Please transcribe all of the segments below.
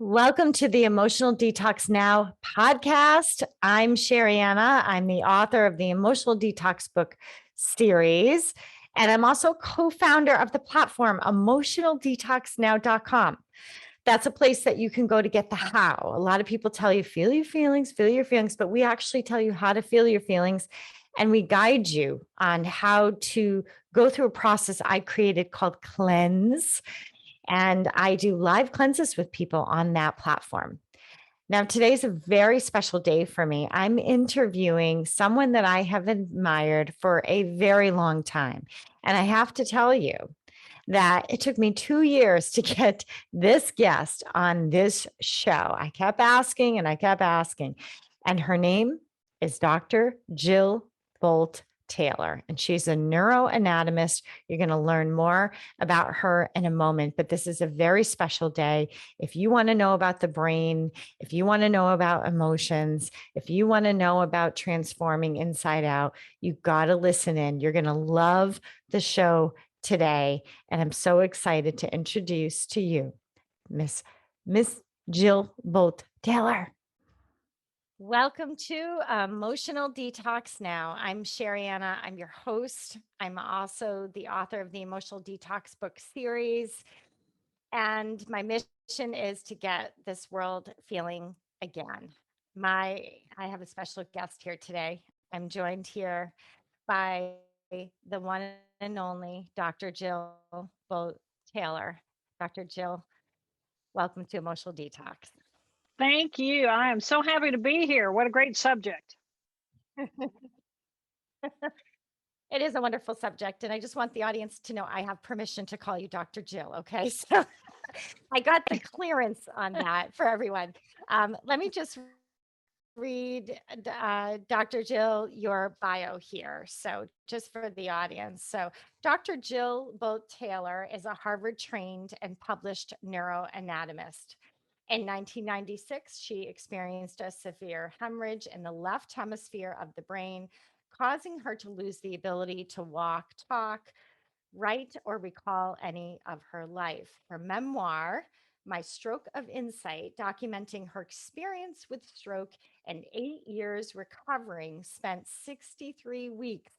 Welcome to the Emotional Detox Now podcast. I'm Sherianna. I'm the author of the Emotional Detox book series, and I'm also co-founder of the platform emotionaldetoxnow.com. That's a place that you can go to get the how. A lot of people tell you, feel your feelings, but we actually tell you how to feel your feelings. And we guide you on how to go through a process I created called Cleanse. And I do live cleanses with people on that platform. Now, today's a very special day for me. I'm interviewing someone that I have admired for a very long time. And I have to tell you that it took me 2 years to get this guest on this show. I kept asking and I kept asking. And her name is Dr. Jill Bolte Taylor, and she's a neuroanatomist. You're going to learn more about her in a moment, but this is a very special day. If you want to know about the brain, if you want to know about emotions, if you want to know about transforming inside out, you've got to listen in. You're going to love the show today. And I'm so excited to introduce to you Miss Jill Bolte Taylor. Welcome to Emotional Detox Now. I'm Sherianna. I'm your host. I'm also the author of the Emotional Detox book series. And my mission is to get this world feeling again. I have a special guest here today. I'm joined here by the one and only Dr. Jill Bolte Taylor. Dr. Jill, welcome to Emotional Detox. Thank you. I am so happy to be here. What a great subject. It is a wonderful subject, and I just want the audience to know I have permission to call you Dr. Jill, okay? So I got the clearance on that for everyone. Let me just read, Dr. Jill, your bio here. So just for the audience. So Dr. Jill Bolte Taylor is a Harvard-trained and published neuroanatomist. In 1996, she experienced a severe hemorrhage in the left hemisphere of the brain, causing her to lose the ability to walk, talk, write, or recall any of her life. Her memoir, My Stroke of Insight, documenting her experience with stroke and 8 years recovering, spent 63 weeks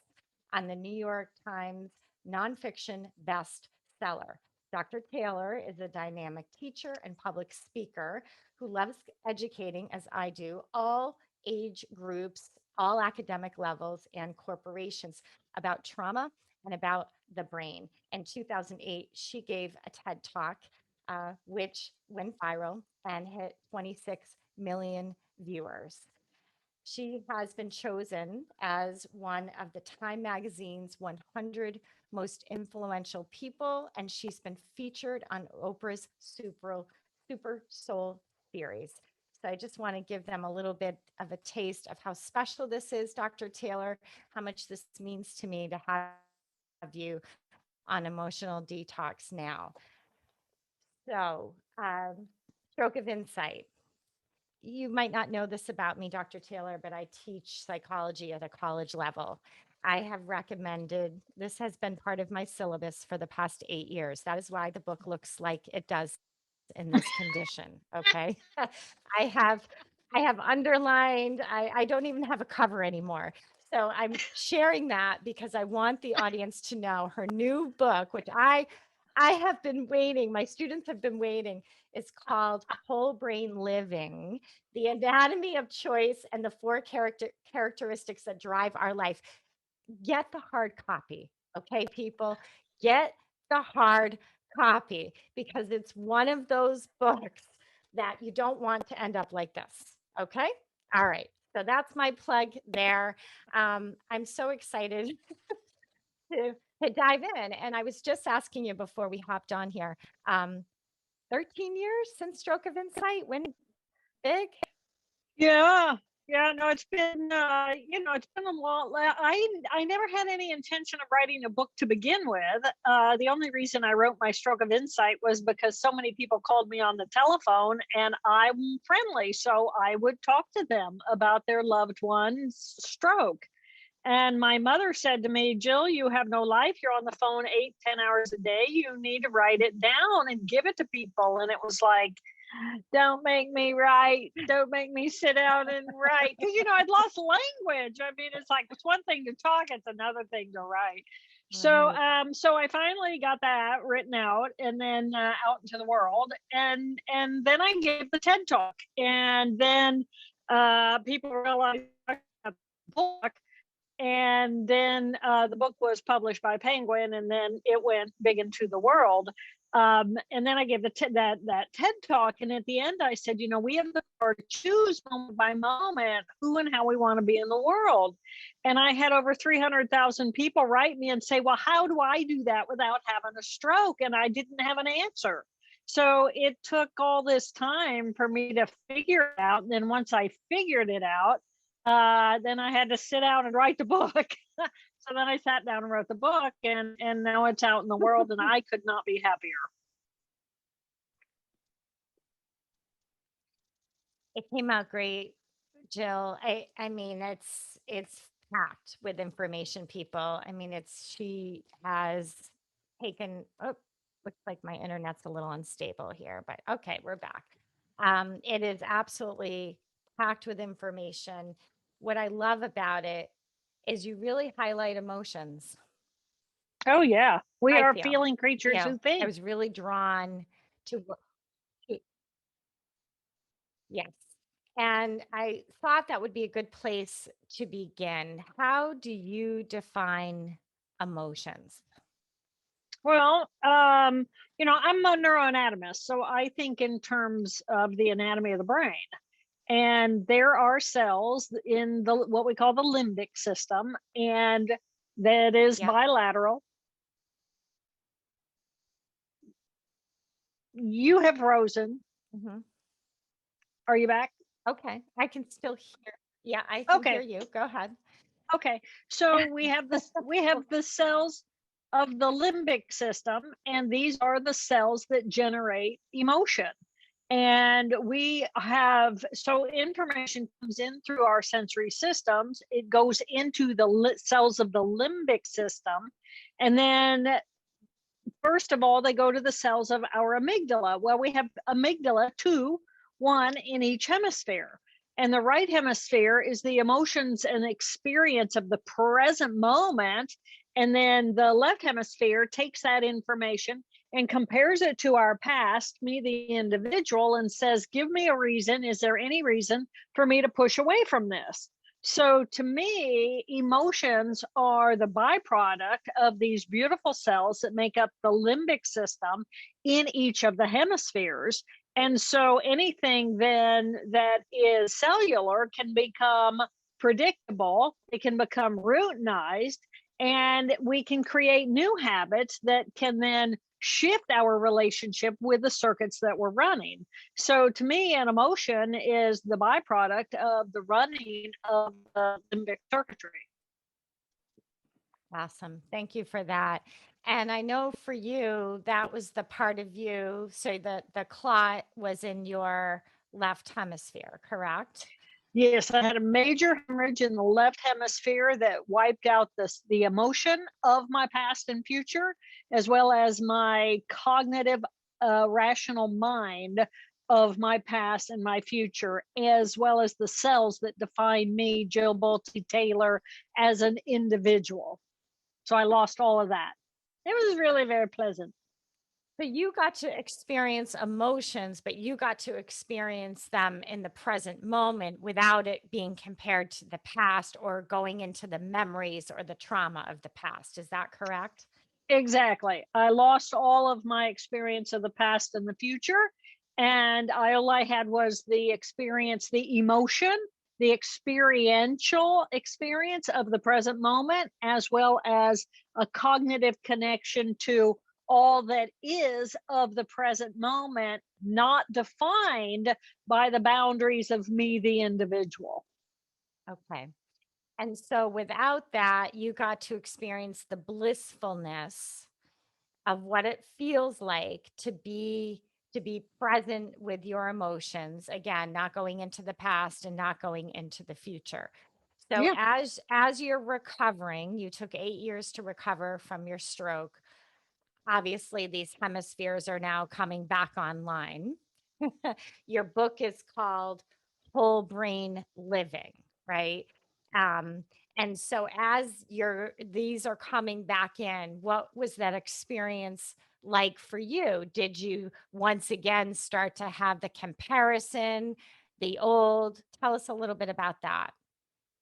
on the New York Times nonfiction bestseller. Dr. Taylor is a dynamic teacher and public speaker who loves educating, as I do, all age groups, all academic levels, and corporations about trauma and about the brain. In 2008, she gave a TED Talk, which went viral and hit 26 million viewers. She has been chosen as one of the Time Magazine's 100 most influential people, and she's been featured on Oprah's Super Soul series. So I just want to give them a little bit of a taste of how special this is, Dr. Taylor, how much this means to me to have you on Emotional Detox Now. So, Stroke of Insight. You might not know this about me, Dr. Taylor, but I teach psychology at a college level. I have recommended, this has been part of my syllabus for the past 8 years. That is why the book looks like it does in this condition. Okay. I have, I have underlined, I don't even have a cover anymore. So I'm sharing that because I want the audience to know her new book, which I have been waiting, my students have been waiting. It's called Whole Brain Living, The Anatomy of Choice and the Four Characteristics That Drive Our Life. Get the hard copy, okay, people? Get the hard copy because it's one of those books that you don't want to end up like this, okay? All right, so that's my plug there. I'm so excited to dive in. And I was just asking you before we hopped on here, 13 years since Stroke of Insight, when big? Yeah. Yeah, no, it's been it's been a lot. I never had any intention of writing a book to begin with. The only reason I wrote My Stroke of Insight was because so many people called me on the telephone and I'm friendly, so I would talk to them about their loved one's stroke. And my mother said to me, Jill, you have no life. You're on the phone 8, 10 hours a day. You need to write it down and give it to people. And it was like, Don't make me write. Don't make me sit down and write. Because, I'd lost language. I mean, it's like, it's one thing to talk, it's another thing to write. So, Right. so I finally got that written out and then out into the world, and then I gave the TED talk, and then people realized I had a book, and then the book was published by Penguin, and then it went big into the world. And then I gave that TED talk, and at the end I said, we have the power to choose moment by moment who and how we want to be in the world. And I had over 300,000 people write me and say, well, how do I do that without having a stroke? And I didn't have an answer. So it took all this time for me to figure it out. And then once I figured it out, then I had to sit down and write the book. So then I sat down and wrote the book, and now it's out in the world, and I could not be happier. It came out great, Jill. I mean, it's packed with information, people. I mean, she has taken, oh, looks like my internet's a little unstable here, but okay, we're back. It is absolutely packed with information. What I love about it is you really highlight emotions. Oh yeah, we I are feel, feeling creatures who I think. was really drawn to, yes. And I thought that would be a good place to begin. How do you define emotions? Well, I'm a neuroanatomist, so I think in terms of the anatomy of the brain. And there are cells in the what we call the limbic system, and that is Yep. bilateral. You have frozen. Mhm. Are you back? Okay. I can still hear. Yeah, I can hear Okay. you. Go ahead. Okay, so we have the cells of the limbic system, and these are the cells that generate emotion. And we have, so information comes in through our sensory systems. It goes into the cells of the limbic system, and then first of all, they go to the cells of our amygdala. Well, we have amygdala, two, one in each hemisphere. And the right hemisphere is the emotions and experience of the present moment. And then the left hemisphere takes that information and compares it to our past, me, the individual, and says, give me a reason. Is there any reason for me to push away from this? So to me, emotions are the byproduct of these beautiful cells that make up the limbic system in each of the hemispheres. And so anything then that is cellular can become predictable, it can become routinized, and we can create new habits that can then shift our relationship with the circuits that we're running. So to me, an emotion is the byproduct of the running of the limbic circuitry. Awesome. Thank you for that. And I know for you, that was the part of you. So the clot was in your left hemisphere, correct? Yes, I had a major hemorrhage in the left hemisphere that wiped out the emotion of my past and future, as well as my cognitive, rational mind of my past and my future, as well as the cells that define me, Jill Bolte Taylor, as an individual. So I lost all of that. It was really very pleasant. So you got to experience emotions, but you got to experience them in the present moment without it being compared to the past or going into the memories or the trauma of the past. Is that correct? Exactly. I lost all of my experience of the past and the future. And all I had was the experience, the emotion, the experiential experience of the present moment, as well as a cognitive connection to all that is of the present moment, not defined by the boundaries of me, the individual. Okay. And so without that, you got to experience the blissfulness of what it feels like to be present with your emotions. Again, not going into the past and not going into the future. So Yeah. as you're recovering, you took 8 years to recover from your stroke. Obviously, these hemispheres are now coming back online. Your book is called Whole Brain Living, right? Um, and so as these are coming back in, what was that experience like for you? Did you once again start to have the comparison, the old? Tell us a little bit about that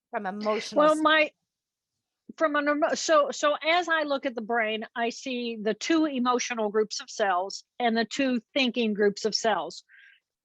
from emotional. Well, my from an so as I look at the brain, I see the two emotional groups of cells and the two thinking groups of cells.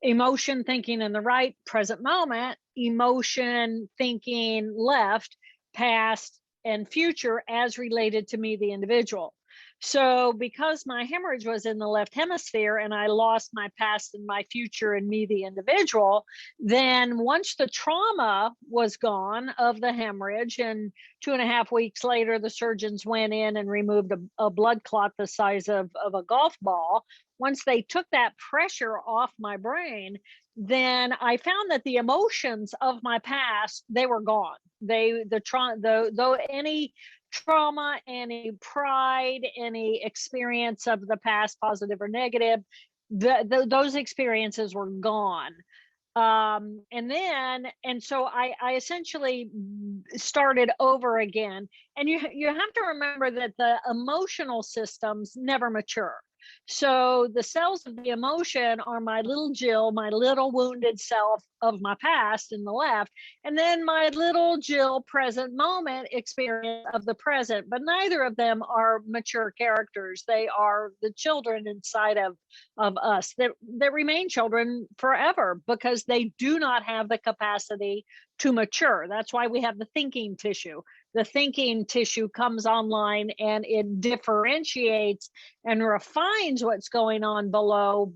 Emotion thinking in the right present moment, emotion thinking left, past and future as related to me, the individual. So because my hemorrhage was in the left hemisphere and I lost my past and my future and me, the individual, then once the trauma was gone of the hemorrhage, and 2.5 weeks later the surgeons went in and removed a blood clot the size of a golf ball. Once they took that pressure off my brain, then I found that the emotions of my past, they were gone. Though any trauma, any pride, any experience of the past, positive or negative, those experiences were gone. And so I essentially started over again. And you have to remember that the emotional systems never mature. So the cells of the emotion are my little Jill, my little wounded self of my past in the left, and then my little Jill present moment experience of the present. But neither of them are mature characters. They are the children inside of us that remain children forever because they do not have the capacity to mature. That's why we have the thinking tissue. The thinking tissue comes online and it differentiates and refines what's going on below.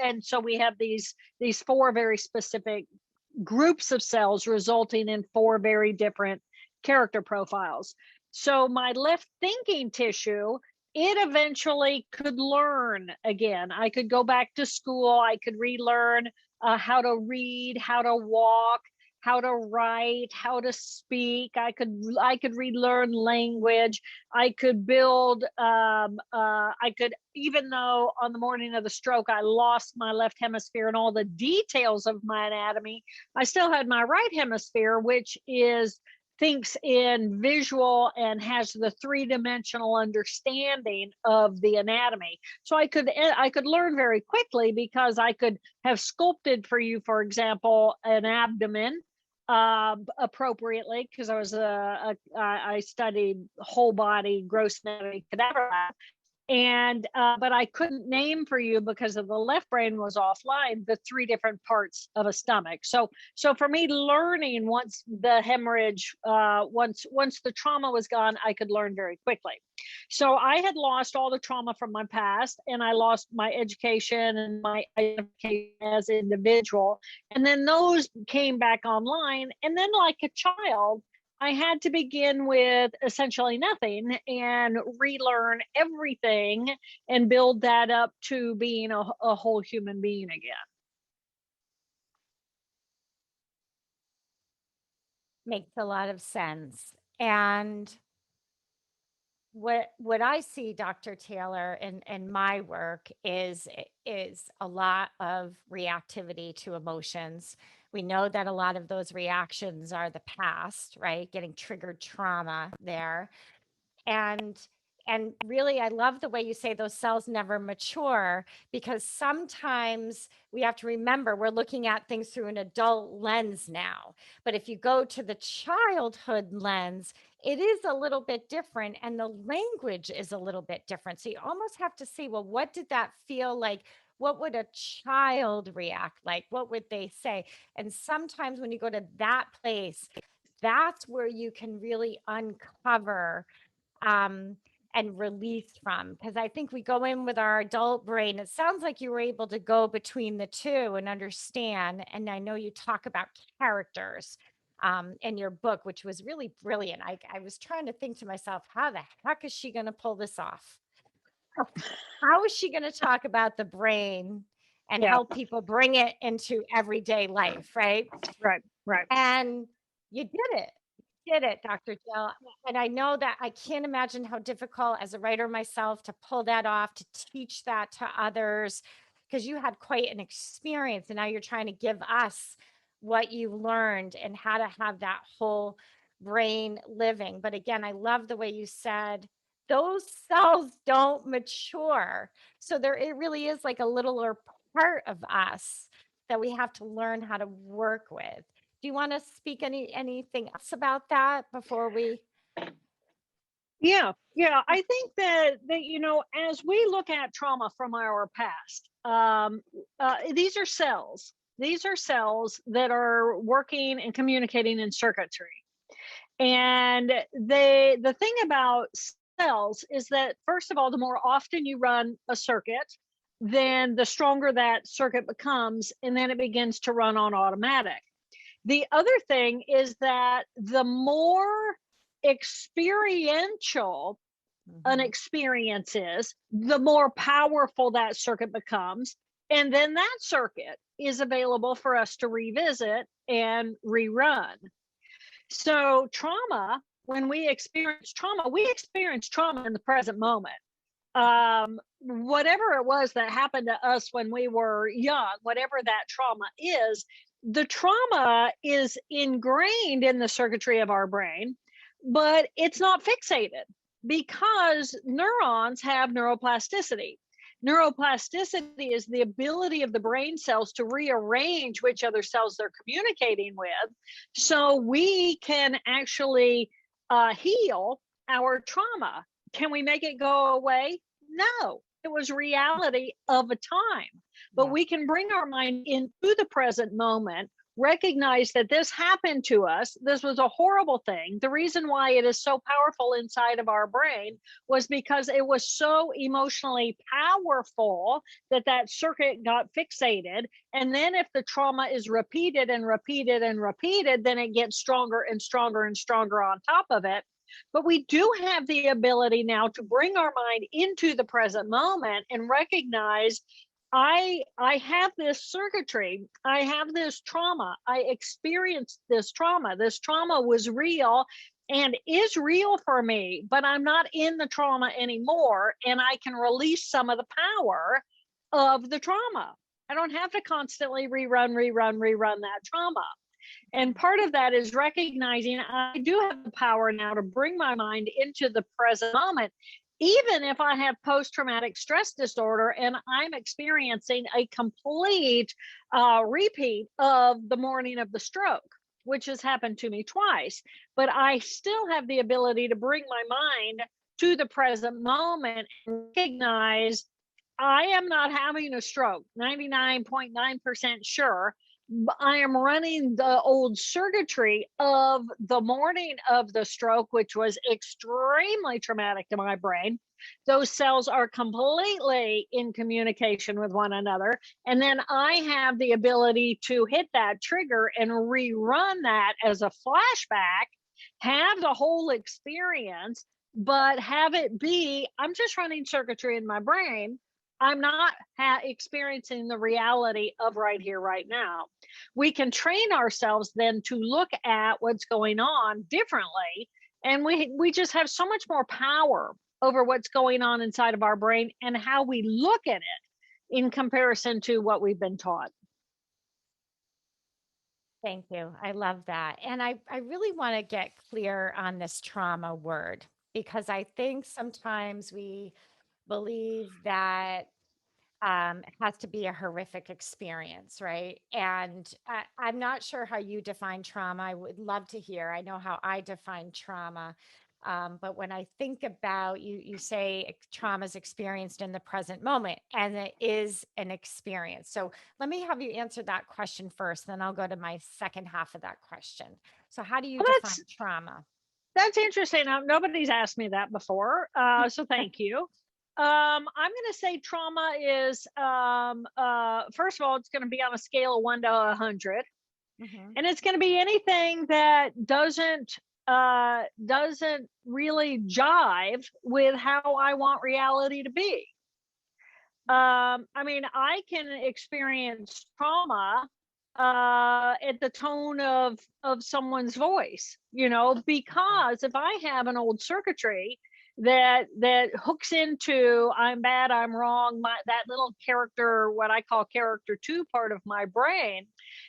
And so we have these four very specific groups of cells resulting in four very different character profiles. So my left thinking tissue, it eventually could learn again. I could go back to school. I could relearn how to read, how to walk, how to write, how to speak. I could relearn language. I could build. I could, even though on the morning of the stroke I lost my left hemisphere and all the details of my anatomy, I still had my right hemisphere, which thinks in visual and has the three-dimensional understanding of the anatomy. So I could learn very quickly because I could have sculpted for you, for example, an abdomen appropriately, because I studied whole body gross anatomy cadaver lab. And but I couldn't name for you because of the left brain was offline the three different parts of a stomach. So for me, learning once the hemorrhage, once the trauma was gone, I could learn very quickly. So I had lost all the trauma from my past, and I lost my education and my identification as an individual, and then those came back online. And then, like a child, I had to begin with essentially nothing and relearn everything and build that up to being a whole human being again. Makes a lot of sense. And what I see, Dr. Taylor, in my work is a lot of reactivity to emotions. We know that a lot of those reactions are the past, right? Getting triggered trauma there. And and really, I love the way you say those cells never mature, because sometimes we have to remember we're looking at things through an adult lens now. But if you go to the childhood lens, it is a little bit different and the language is a little bit different. So you almost have to see, well, what did that feel like? What would a child react like? What would they say? And sometimes when you go to that place, that's where you can really uncover um, and release from. Because I think we go in with our adult brain. It sounds like you were able to go between the two and understand. And I know you talk about characters in your book, which was really brilliant. I was trying to think to myself, how the heck is she going to pull this off? How is she going to talk about the brain and Yeah, help people bring it into everyday life, right? right, right. And you did it, Dr. Jill. And I know that I can't imagine how difficult as a writer myself to pull that off, to teach that to others, because you had quite an experience and now you're trying to give us what you learned and how to have that whole brain living. But again, I love the way you said those cells don't mature. So there it really is like a littler part of us that we have to learn how to work with. Do you want to speak anything else about that before we? Yeah, I think that as we look at trauma from our past, these are cells. These are cells that are working and communicating in circuitry. And the thing about cells is that, first of all, the more often you run a circuit, then the stronger that circuit becomes, and then it begins to run on automatic. The other thing is that the more experiential an Mhm. experience is, the more powerful that circuit becomes. And then that circuit is available for us to revisit and rerun. So, trauma, when we experience trauma in the present moment. Whatever it was that happened to us when we were young, whatever that trauma is, the trauma is ingrained in the circuitry of our brain, but it's not fixated because neurons have neuroplasticity. Neuroplasticity is the ability of the brain cells to rearrange which other cells they're communicating with, so we can actually heal our trauma. Can we make it go away? No, it was reality of a time. But Yeah. we can bring our mind into the present moment, recognize that this happened to us. This was a horrible thing. The reason why it is so powerful inside of our brain was because it was so emotionally powerful that that circuit got fixated. And then if the trauma is repeated and repeated and repeated, then it gets stronger and stronger and stronger on top of it. But we do have the ability now to bring our mind into the present moment and recognize I have this circuitry, I have this trauma, I experienced this trauma. This trauma was real and is real for me, but I'm not in the trauma anymore, and I can release some of the power of the trauma. I don't have to constantly rerun that trauma. And part of that is recognizing I do have the power now to bring my mind into the present moment, even if I have post traumatic stress disorder and I'm experiencing a complete repeat of the morning of the stroke, which has happened to me twice. But I still have the ability to bring my mind to the present moment and recognize I am not having a stroke, 99.9% sure. I am running the old circuitry of the morning of the stroke, which was extremely traumatic to my brain. Those cells are completely in communication with one another. And then I have the ability to hit that trigger and rerun that as a flashback, have the whole experience, but have it be I'm just running circuitry in my brain. I'm not experiencing the reality of right here, right now. We can train ourselves then to look at what's going on differently. And we just have so much more power over what's going on inside of our brain and how we look at it in comparison to what we've been taught. Thank you. I love that. And I really want to get clear on this trauma word because I think sometimes we believe that it has to be a horrific experience, right? And I'm not sure how you define trauma. I would love to hear. I know how I define trauma. But when I think about you say trauma is experienced in the present moment, and it is an experience. So let me have you answer that question first, then I'll go to my second half of that question. So, how do you Well, define trauma? that's interesting. Nobody's asked me that before, so thank you. I'm going to say trauma is first of all, it's going to be on a scale of 1 to 100, Hmm. and it's going to be anything that doesn't really jive with how I want reality to be. I mean, I can experience trauma at the tone of someone's voice, because if I have an old circuitry that hooks into I'm bad, I'm wrong, that little character, what I call character 2 part of my brain,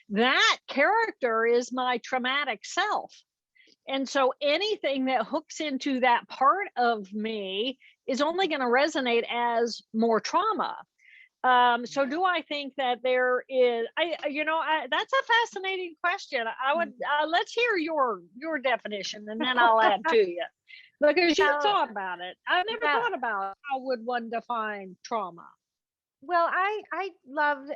that character is my traumatic self. And so anything that hooks into that part of me is only going to resonate as more trauma. So do I think that there is, that's a fascinating question. I would, let's hear your definition and then I'll add to you because you Well, thought about it. I never well, thought about how would one define trauma. well, I loved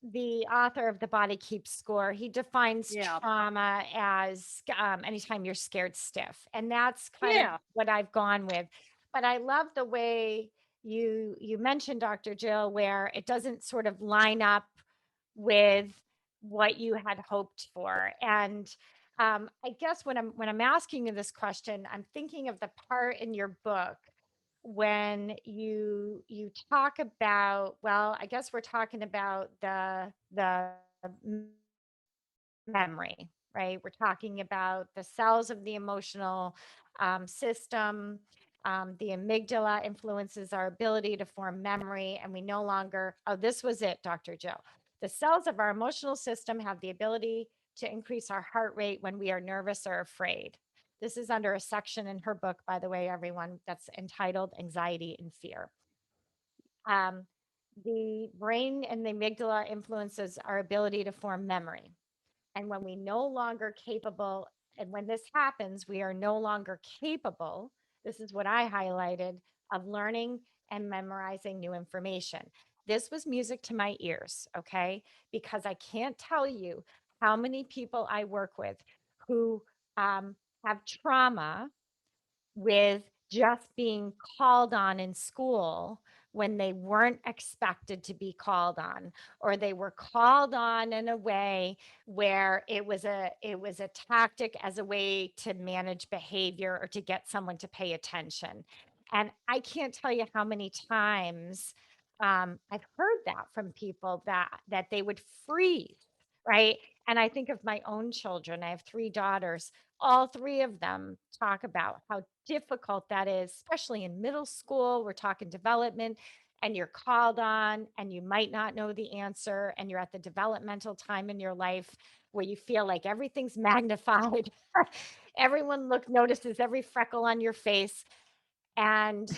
the author of The Body Keeps Score. He defines Yeah. trauma as anytime you're scared stiff, and that's kind of Yeah. what I've gone with. But I love the way you mentioned, Dr. Jill, where it doesn't sort of line up with what you had hoped for. And I guess when I'm asking you this question, I'm thinking of the part in your book when you talk about, well, I guess we're talking about the memory, right? We're talking about the cells of the emotional system. The amygdala influences our ability to form memory, and we no longer, oh, this was it, Dr. Joe. The cells of our emotional system have the ability to increase our heart rate when we are nervous or afraid. This is under a section in her book, by the way, everyone, that's entitled Anxiety and Fear. Um, the brain and the amygdala influences our ability to form memory. And when we no longer capable, and when this happens, we are no longer capable, this is what I highlighted, of learning and memorizing new information. This was music to my ears, okay? Because I can't tell you how many people I work with who have trauma with just being called on in school when they weren't expected to be called on, or they were called on in a way where it was a tactic as a way to manage behavior or to get someone to pay attention. And I can't tell you how many times I've heard that from people that they would freeze, right? And I think of my own children. I have 3 daughters. All 3 of them talk about how difficult that is, especially in middle school. We're talking development, and you're called on, and you might not know the answer, and you're at the developmental time in your life where you feel like everything's magnified. Everyone notices every freckle on your face, and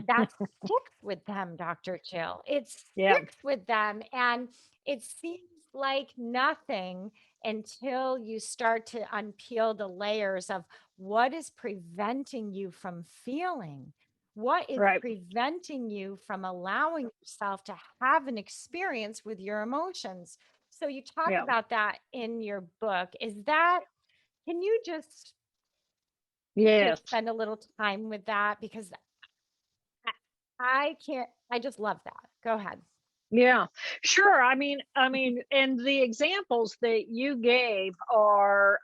that sticks with them, Dr. Jill. It Yeah. sticks with them. And it seems like nothing until you start to unpeel the layers of what is preventing you from feeling. What is Right. preventing you from allowing yourself to have an experience with your emotions? So you talk Yeah. about that in your book. Can you just Yes. spend a little time with that? Because I can't, I just love that. Go ahead. Yeah, sure. I mean, and the examples that you gave are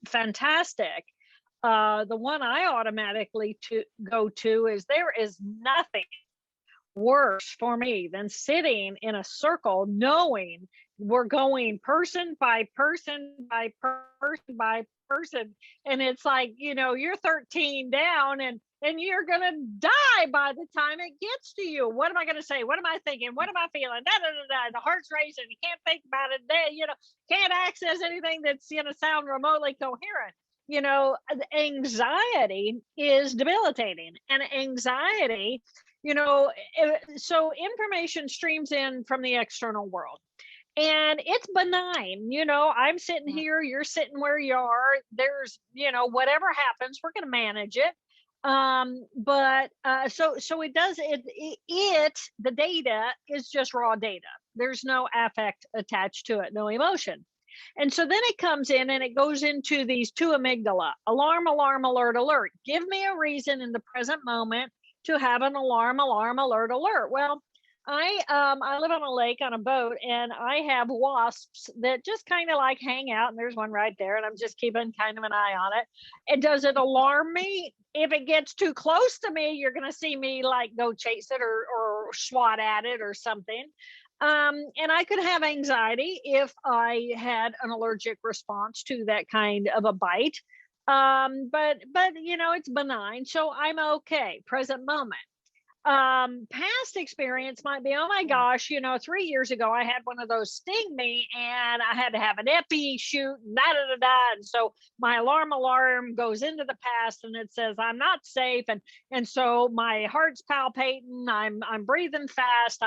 fantastic. The one I automatically to go to is there is nothing worse for me than sitting in a circle knowing we're going person by person by person by person, and it's like, you're 13 down, and you're gonna die by the time it gets to you. What am I gonna say? What am I thinking? What am I feeling? Da, da, da, da. The heart's racing, you can't think about it. Can't access anything that's gonna sound remotely coherent. Anxiety is debilitating, and anxiety, so information streams in from the external world, and it's benign. I'm sitting Mm, here, you're sitting where you are. There's, whatever happens, we're going to manage it. But so it does it the data is just raw data. There's no affect attached to it, no emotion. And so then it comes in and it goes into these 2 amygdala: alarm, alarm, alert, alert. Give me a reason in the present moment to have an alarm, alarm, alert, alert. Well, I live on a lake on a boat, and I have wasps that just kind of like hang out, and there's one right there, and I'm just keeping kind of an eye on it. And does it alarm me? If it gets too close to me, you're going to see me like go chase it or swat at it or something. And I could have anxiety if I had an allergic response to that kind of a bite. But it's benign, so I'm okay. Present moment. Past experience might be, oh my Yeah. gosh, 3 years ago I had one of those sting me and I had to have an epi shoot and da da da da. And so my alarm goes into the past and it says I'm not safe. And so my heart's palpating, I'm breathing fast,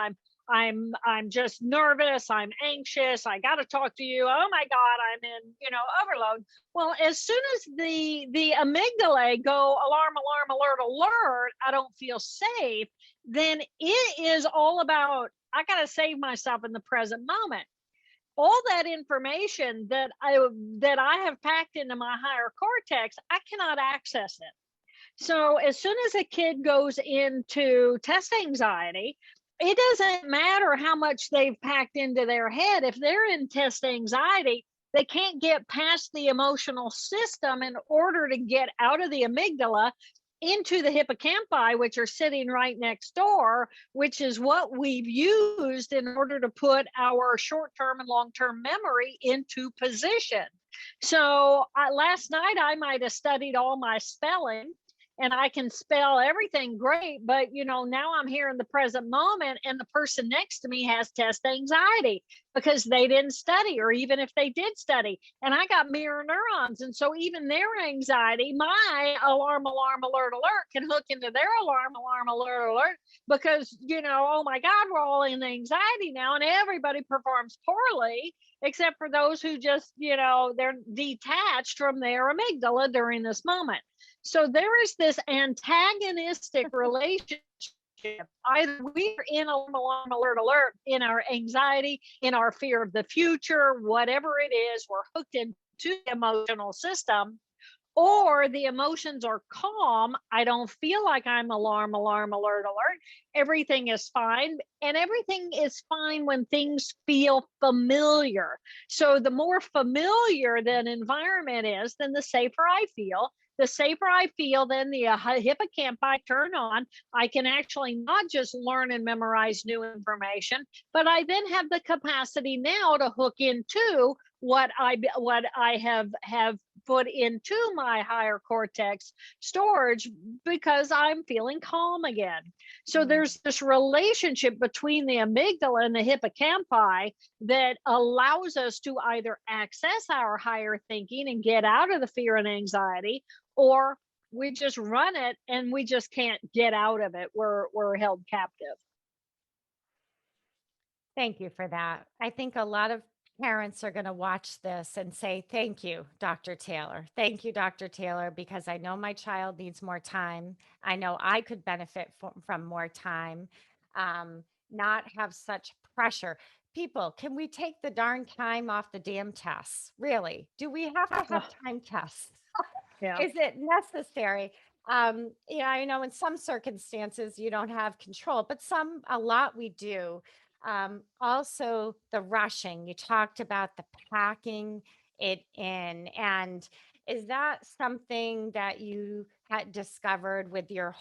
I'm just nervous, I'm anxious, I gotta talk to you. Oh my God, I'm in, overload. Well, as soon as the amygdala go alarm, alarm, alert, alert, I don't feel safe, then it is all about I got to save myself in the present moment. All that information that I have packed into my higher cortex, I cannot access it. So as soon as a kid goes into test anxiety, it doesn't matter how much they've packed into their head. If they're in test anxiety, they can't get past the emotional system in order to get out of the amygdala into the hippocampi, which are sitting right next door, which is what we've used in order to put our short term and long term memory into position. So last night, I might have studied all my spelling and I can spell everything great, but now I'm here in the present moment and the person next to me has test anxiety because they didn't study, or even if they did study, and I got mirror neurons. And so even their anxiety, my alarm, alarm, alert, alert can hook into their alarm, alarm, alert, alert, because, oh my God, we're all in anxiety now and everybody performs poorly except for those who just, they're detached from their amygdala during this moment. So there is this antagonistic relationship. Either we're in alarm, alert, alert, in our anxiety, in our fear of the future, whatever it is, we're hooked into the emotional system, or the emotions are calm. I don't feel like I'm alarm, alarm, alert, alert. Everything is fine. And everything is fine when things feel familiar. So the more familiar that environment is, then the safer I feel. The safer I feel, then the hippocampi turn on. I can actually not just learn and memorize new information, but I then have the capacity now to hook into what I have put into my higher cortex storage because I'm feeling calm again. So Mm. there's this relationship between the amygdala and the hippocampi that allows us to either access our higher thinking and get out of the fear and anxiety, or we just run it and we just can't get out of it. We're held captive. Thank you for that. I think a lot of parents are going to watch this and say, "Thank you, Dr. Taylor. Thank you, Dr. Taylor, because I know my child needs more time. I know I could benefit from more time, not have such pressure." People, can we take the darn time off the damn tests? Really? Do we have to have time tests? Yeah. Is it necessary? I know in some circumstances you don't have control, but a lot we do. Also, the rushing, you talked about the packing it in. And is that something that you had discovered with your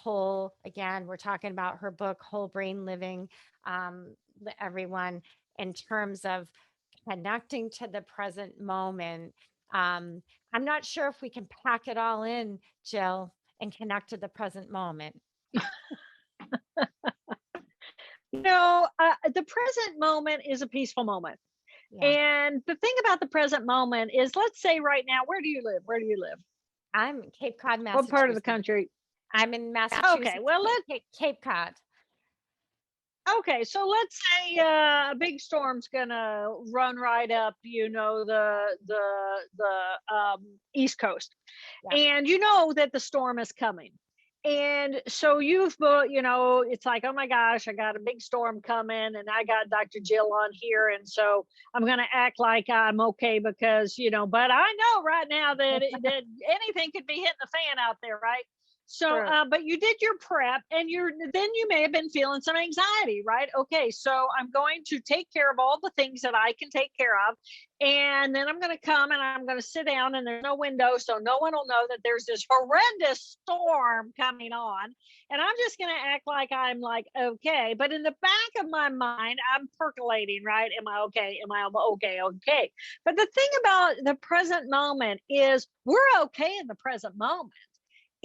again, we're talking about her book, Whole Brain Living, everyone, in terms of connecting to the present moment? Um, I'm not sure if we can pack it all in, Jill, and connect to the present moment. The present moment is a peaceful moment. Yeah. And the thing about the present moment is, let's say right now, where do you live? Where do you live? I'm in Cape Cod, What part of the Massachusetts. country? I'm in Okay, Massachusetts, well, Cape Cod. so let's say a big storm's gonna run right up, the East Coast, Yeah. and you know that the storm is coming. And so it's like, oh my gosh, I got a big storm coming, and I got Dr. Jill on here, and so I'm gonna act like I'm okay because but I know right now that anything could be hitting the fan out there, right? So, True. but you did your prep, and then you may have been feeling some anxiety, right? Okay, so I'm going to take care of all the things that I can take care of, and then I'm going to come and I'm going to sit down, and there's no window, so no one will know that there's this horrendous storm coming on, and I'm just going to act like I'm like okay. But in the back of my mind, I'm percolating, right? Am I okay? Am I okay? Okay. But the thing about the present moment is we're okay in the present moment.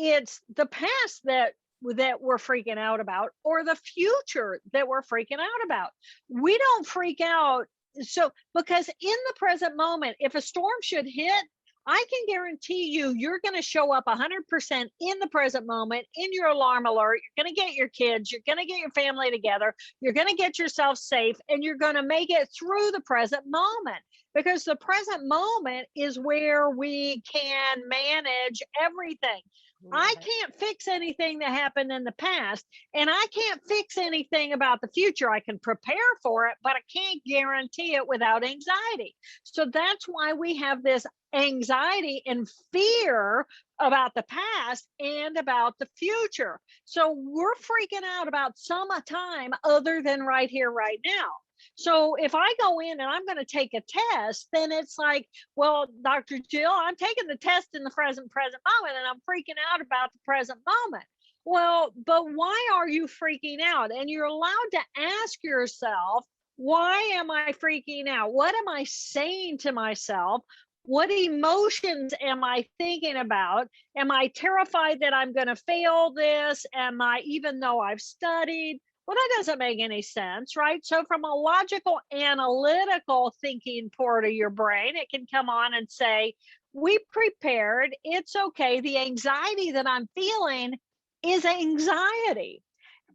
It's the past that we're freaking out about, or the future that we're freaking out about. We don't freak out. So because in the present moment, if a storm should hit, I can guarantee you're going to show up 100% in the present moment in your alarm alert. You're going to get your kids, you're going to get your family together, you're going to get yourself safe, and you're going to make it through the present moment, because the present moment is where we can manage everything. I Love it. can't fix anything that happened in the past, and I can't fix anything about the future. I can prepare for it, but I can't guarantee it without anxiety. So that's why we have this anxiety and fear about the past and about the future. So we're freaking out about some time other than right here, right now. So if I go in and I'm going to take a test, then it's like, well, Dr. Jill, I'm taking the test in the present moment, and I'm freaking out about the present moment. Well, but why are you freaking out? And you're allowed to ask yourself, why am I freaking out? What am I saying to myself? What emotions am I thinking about? Am I terrified that I'm going to fail this? Am I, even though I've studied? Well, that doesn't make any sense, right? So, from a logical, analytical thinking part of your brain, it can come on and say, we prepared. It's okay. The anxiety that I'm feeling is anxiety.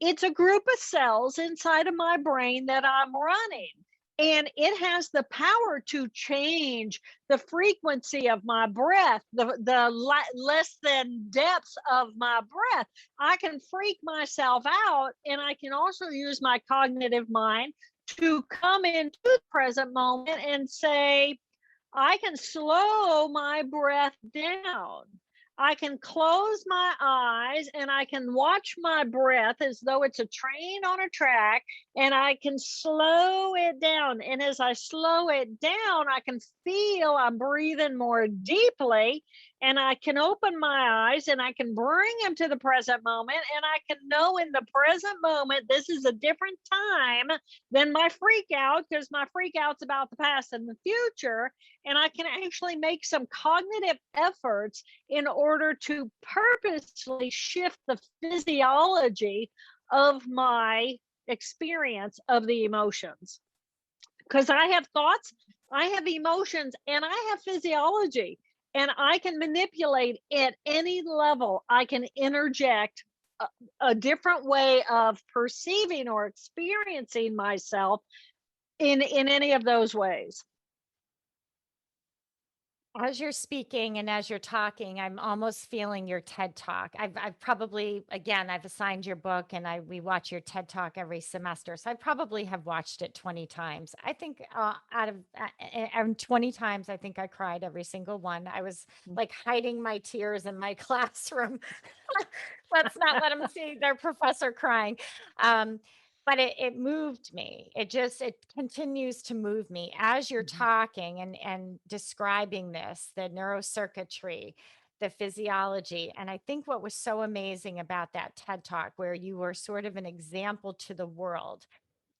It's a group of cells inside of my brain that I'm running. And it has the power to change the frequency of my breath, the less than depths of my breath. I can freak myself out, and I can also use my cognitive mind to come into the present moment and say, I can slow my breath down. I can close my eyes and I can watch my breath as though it's a train on a track, and I can slow it down. And as I slow it down, I can feel I'm breathing more deeply, and I can open my eyes and I can bring them to the present moment, and I can know in the present moment this is a different time than my freak out, because my freak out's about the past and the future. And I can actually make some cognitive efforts in order to purposely shift the physiology of my experience of the emotions. Because I have thoughts, I have emotions, and I have physiology, and I can manipulate at any level. I can interject a different way of perceiving or experiencing myself in any of those ways. As you're speaking and as you're talking, I'm almost feeling your TED Talk. I've probably, again, I've assigned your book, and we watch your TED Talk every semester. So I probably have watched it 20 times. I think out of 20 times, I think I cried every single one. I was like hiding my tears in my classroom. Let's not let them see their professor crying. But it moved me. It continues to move me as you're Mhm. talking and describing this, the neurocircuitry, the physiology. And I think what was so amazing about that TED Talk, where you were sort of an example to the world,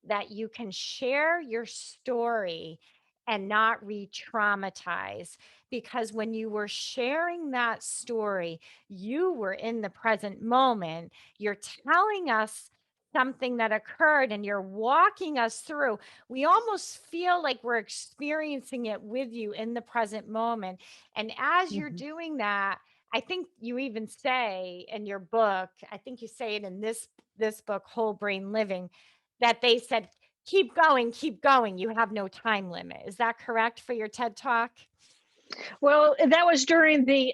that you can share your story and not re-traumatize, because when you were sharing that story, you were in the present moment. You're telling us something that occurred and you're walking us through. We almost feel like we're experiencing it with you in the present moment. And as you're Mhm. doing that, I think you even say in your book, I think you say it in this book, Whole Brain Living, that they said, keep going, you have no time limit." Is that correct for your TED Talk? Well, that was during the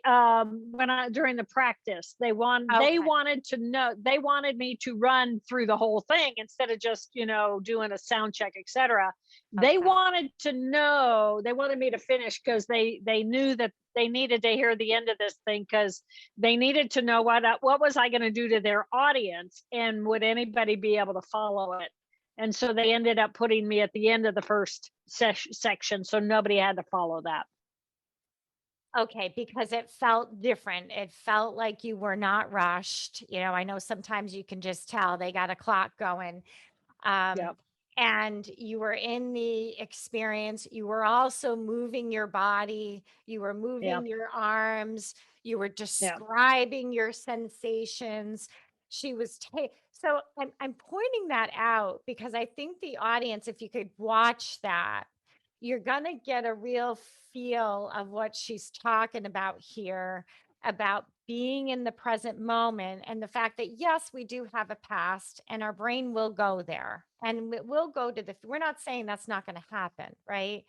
during the practice. They Okay. wanted to know, they wanted me to run through the whole thing instead of just, doing a sound check, etc. They Okay. wanted to know, they wanted me to finish because they knew that they needed to hear the end of this thing, because they needed to know what was I going to do to their audience, and would anybody be able to follow it. And so they ended up putting me at the end of the first section, so nobody had to follow that. Okay, because it felt different. It felt like you were not rushed. I know sometimes you can just tell they got a clock going. Yeah. Um, and you were in the experience. You were also moving your body. You were Yeah. moving your arms. You were Yeah. describing your sensations. So I'm pointing that out because I think the audience, if you could watch that, you're going to get a real feel of what she's talking about here, about being in the present moment, and the fact that yes, we do have a past and our brain will go there and it will go to we're not saying that's not going to happen, right?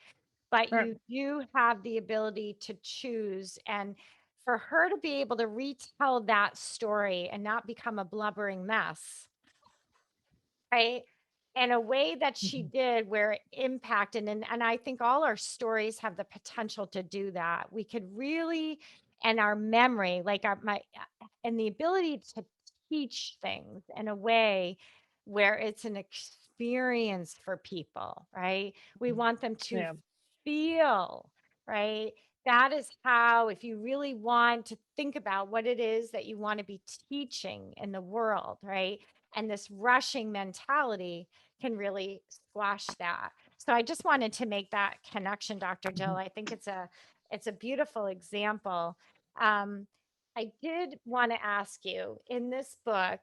But Right. you do have the ability to choose. And for her to be able to retell that story and not become a blubbering mess, right? In a way that she Mhm. did where it impacted, and I think all our stories have the potential to do that. We could really, and our memory, like and the ability to teach things in a way where it's an experience for people, right? We Mhm. want them to Yeah. feel, right? That is how, if you really want to think about what it is that you want to be teaching in the world, right? And this rushing mentality can really squash that. So I just wanted to make that connection, Dr. Jill. Mhm. I think it's a beautiful example. Um, I did want to ask you, in this book,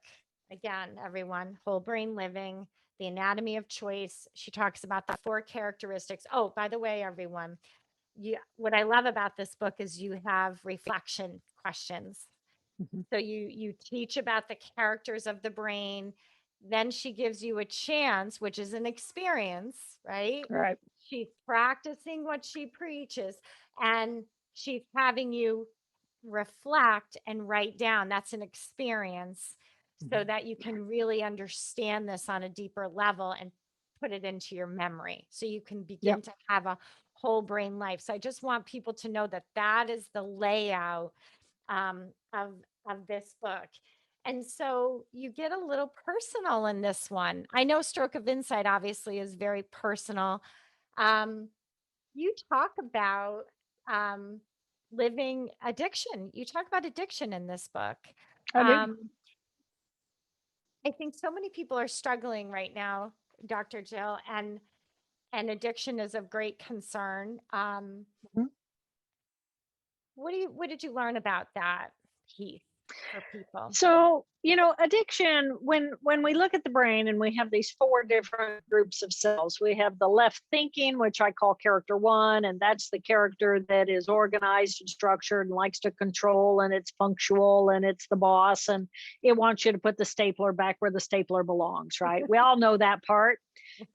again, everyone, Whole Brain Living, The Anatomy of Choice, she talks about the 4 characteristics. Oh, by the way, everyone, what I love about this book is you have reflection questions. Mhm. So you teach about the characters of the brain. Then she gives you a chance, which is an experience, right? Right. She's practicing what she preaches, and she's having you reflect and write down. That's an experience, so Mhm. that you can really understand this on a deeper level and put it into your memory. So you can begin Yep. to have a whole brain life. So I just want people to know that that is the layout um, of of this book. And so you get a little personal in this one. I know Stroke of Insight obviously is very personal. Um, you talk about um, living addiction. You talk about addiction in this book. I do. Um, I think so many people are struggling right now, Dr. Jill, and addiction is of great concern. Mhm. What did you learn about that piece for people? So, addiction, when we look at the brain and we have these 4 different groups of cells, we have the left thinking, which I call character 1, and that's the character that is organized and structured and likes to control, and it's punctual, and it's the boss, and it wants you to put the stapler back where the stapler belongs, right? We all know that part.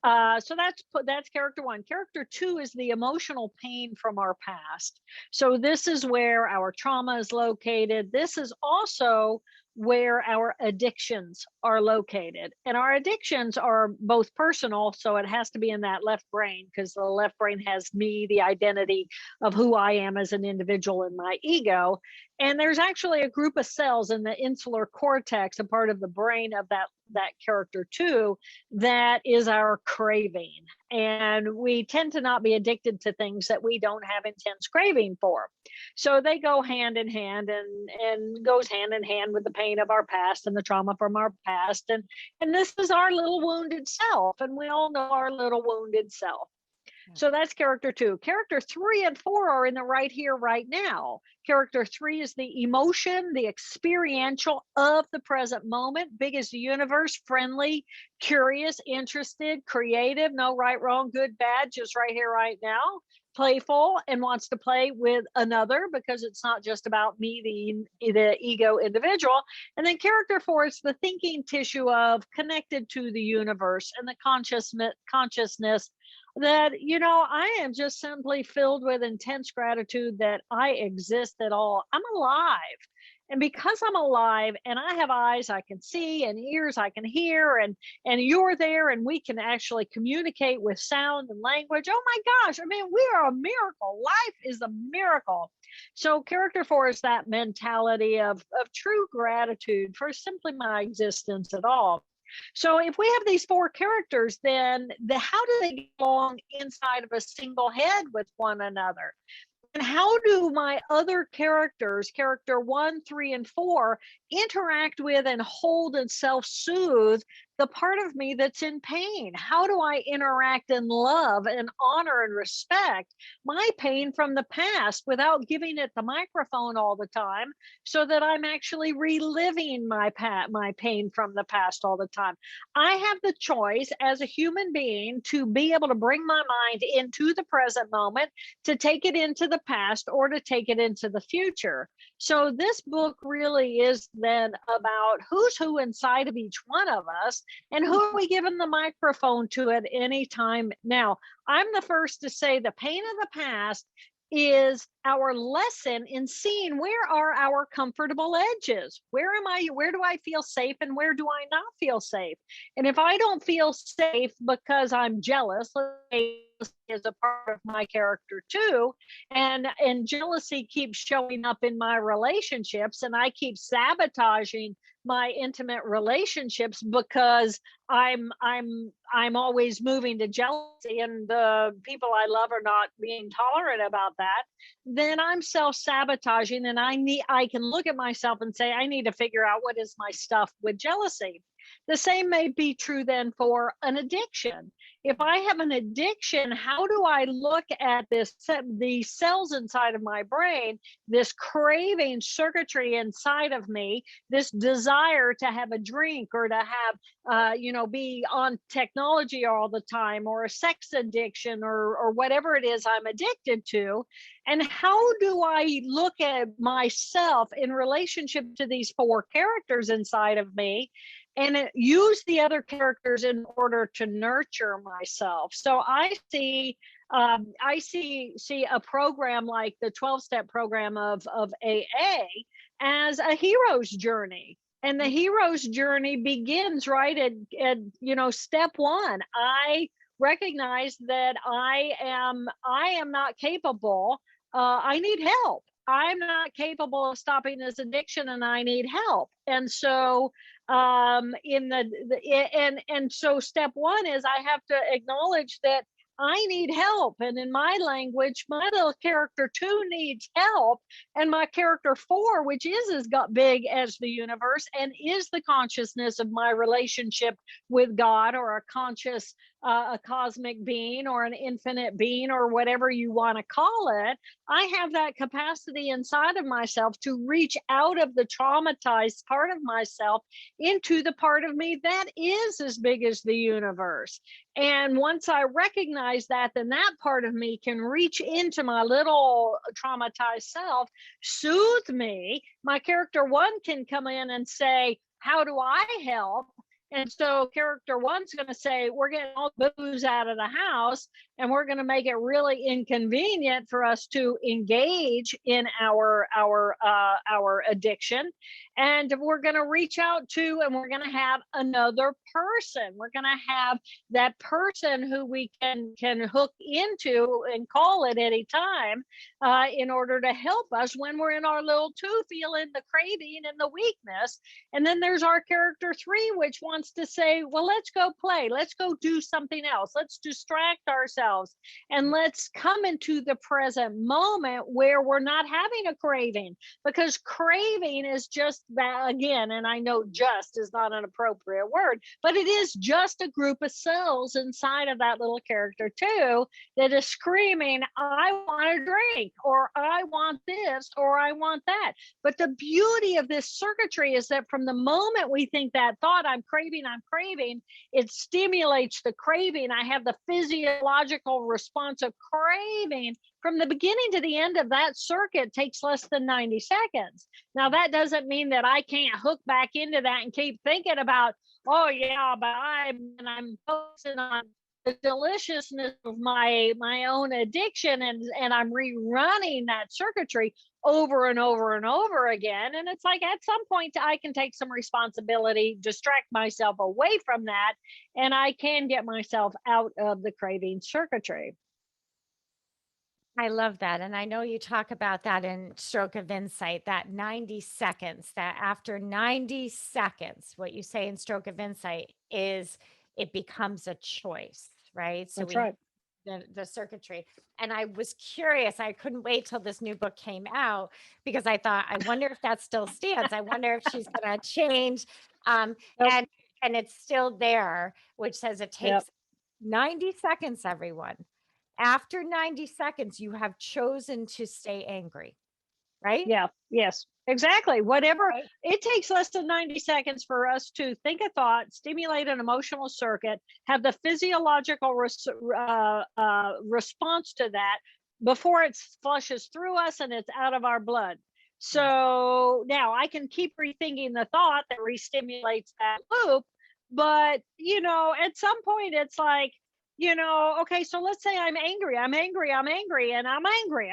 So that's character 1. Character 2 is the emotional pain from our past. So this is where our trauma is located. This is also where our addictions are located. And our addictions are both personal, so it has to be in that left brain, because the left brain has me, the identity of who I am as an individual, and my ego. And there's actually a group of cells in the insular cortex, a part of the brain of that character 2, that is our craving. And we tend to not be addicted to things that we don't have intense craving for. So they go hand in hand, and goes hand in hand with the pain of our past and the trauma from our past. And this is our little wounded self. And we all know our little wounded self. Yeah. So that's character 2. Character 3 and 4 are in the right here, right now. Character 3 is the emotion, the experiential of the present moment, big as the universe, friendly, curious, interested, creative, no right, wrong, good, bad, just right here, right now. playful and wants to play with another, because it's not just about me, the ego individual. And then character 4 is the thinking tissue of connected to the universe and the consciousness that, I am just simply filled with intense gratitude that I exist at all. I'm alive. And because I'm alive and I have eyes I can see and ears I can hear, and you're there and we can actually communicate with sound and language. Oh my gosh, I mean, we are a miracle. Life is a miracle. So character 4 is that mentality of true gratitude for simply my existence at all. So if we have these 4 characters, then how do they get along inside of a single head with one another? And how do my other characters, character 1, 3, and 4, interact with and hold and self-soothe the part of me that's in pain? How do I interact and love and honor and respect my pain from the past without giving it the microphone all the time, so that I'm actually reliving my pain from the past all the time? I have the choice as a human being to be able to bring my mind into the present moment, to take it into the past, or to take it into the future. So this book really is then about who's who inside of each one of us, and who are we giving the microphone to at any time now. I'm the first to say the pain of the past is our lesson in seeing where are our comfortable edges. Where do I feel safe, and where do I not feel safe? And if I don't feel safe because I'm jealous, let's say is a part of my character too, and jealousy keeps showing up in my relationships, and I keep sabotaging my intimate relationships because I'm always moving to jealousy, and the people I love are not being tolerant about that, then I'm self-sabotaging, and I can look at myself and say, I need to figure out what is my stuff with jealousy. The same may be true then for an addiction. If I have an addiction, how do I look at the cells inside of my brain, this craving circuitry inside of me, this desire to have a drink, or to have, be on technology all the time, or a sex addiction, or whatever it is I'm addicted to. And how do I look at myself in relationship to these 4 characters inside of me, and use the other characters in order to nurture myself? So I see a program like the 12-step program of AA as a hero's journey. And the hero's journey begins right at step 1. I recognize that I am not capable. I need help. I'm not capable of stopping this addiction, and I need help. And so so step 1 is I have to acknowledge that I need help. And in my language, my little character 2 needs help. And my character 4, which is as big as the universe and is the consciousness of my relationship with God, or a cosmic being, or an infinite being, or whatever you want to call it, I have that capacity inside of myself to reach out of the traumatized part of myself into the part of me that is as big as the universe. And once I recognize that, then that part of me can reach into my little traumatized self, soothe me. My character 1 can come in and say, how do I help? And so character 1's going to say, we're getting all the booze out of the house, and we're going to make it really inconvenient for us to engage in our addiction. And we're going to reach out to, and we're going to have another person. We're going to have that person who we can hook into and call at any time, in order to help us when we're in our little 2, feeling the craving and the weakness. And then there's our character 3, which wants to say, well, let's go play. Let's go do something else. Let's distract ourselves, and let's come into the present moment where we're not having a craving, because craving is just that again. And I know just is not an appropriate word, but it is just a group of cells inside of that little character 2 that is screaming, I want a drink, or I want this, or I want that. But the beauty of this circuitry is that from the moment we think that thought, I'm craving craving, it stimulates the craving. I have the physiological response of craving. From the beginning to the end of that circuit takes less than 90 seconds. Now, that doesn't mean that I can't hook back into that and keep thinking about, oh yeah, but I'm focusing on the deliciousness of my own addiction, and I'm rerunning that circuitry over and over and over again. And it's like, at some point I can take some responsibility, distract myself away from that, and I can get myself out of the craving circuitry. I love that. And I know you talk about that in Stroke of Insight, that 90 seconds, that after 90 seconds, what you say in Stroke of Insight is it becomes a choice, right? So That's we have right. the circuitry. And I was curious. I couldn't wait till this new book came out because I thought, I wonder if that still stands. I wonder if she's going to change. Um, Yep. and and it's still there, which says it Yep. takes 90 seconds, everyone. After 90 seconds, you have chosen to stay angry, right? Yeah. Yes. Exactly. Whatever. Right. It takes less than 90 seconds for us to think a thought, stimulate an emotional circuit, have the physiological response to that before it flushes through us and it's out of our blood. Yes. So now I can keep rethinking the thought that re-stimulates that loop. But, at some point it's like, okay, so let's say I'm angry, and I'm angry, and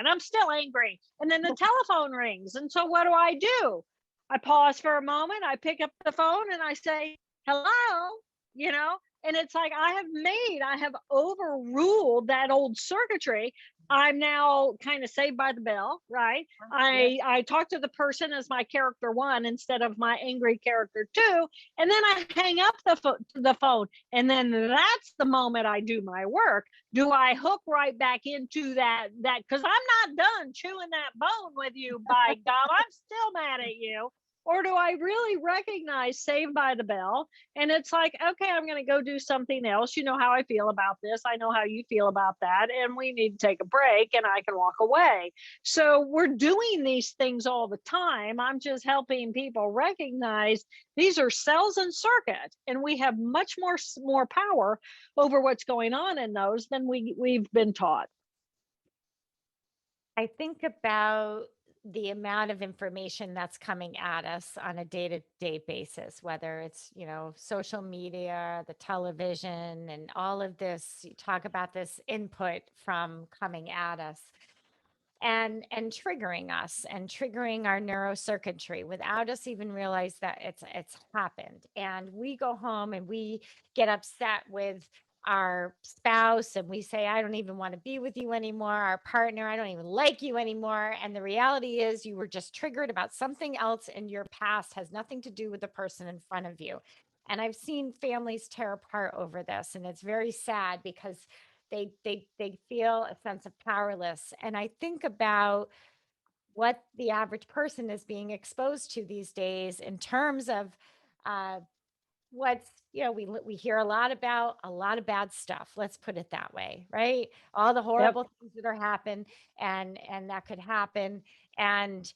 I'm still angry. And then the telephone rings. And so what do? I pause for a moment, I pick up the phone, and I say, hello, you know? And it's like I have overruled that old circuitry. I'm now kind of saved by the bell, right? Yes. I talk to the person as my character one instead of my angry character two, and then I hang up the phone, and then that's the moment I do my work. Do I hook right back into that because I'm not done chewing that bone with you, by God, I'm still mad at you. Or do I really recognize Saved by the Bell? And it's like, okay, I'm going to go do something else. You know how I feel about this. I know how you feel about that. And we need to take a break, and I can walk away. So we're doing these things all the time. I'm just helping people recognize these are cells and circuits, and we have much more power over what's going on in those than we've been taught. I think about the amount of information that's coming at us on a day-to-day basis, whether it's, social media, the television, and all of this. You talk about this input from coming at us and triggering us and triggering our neurocircuitry without us even realize that it's happened. And we go home and we get upset with our spouse and we say, I don't even want to be with you anymore. Our partner, I don't even like you anymore. And the reality is you were just triggered about something else in your past, has nothing to do with the person in front of you. And I've seen families tear apart over this, and it's very sad because they feel a sense of powerless. And I think about what the average person is being exposed to these days in terms of uh, what's we hear a lot about a lot of bad stuff. Let's put it that way, right? All the Yep. horrible things that are happen and that could happen. And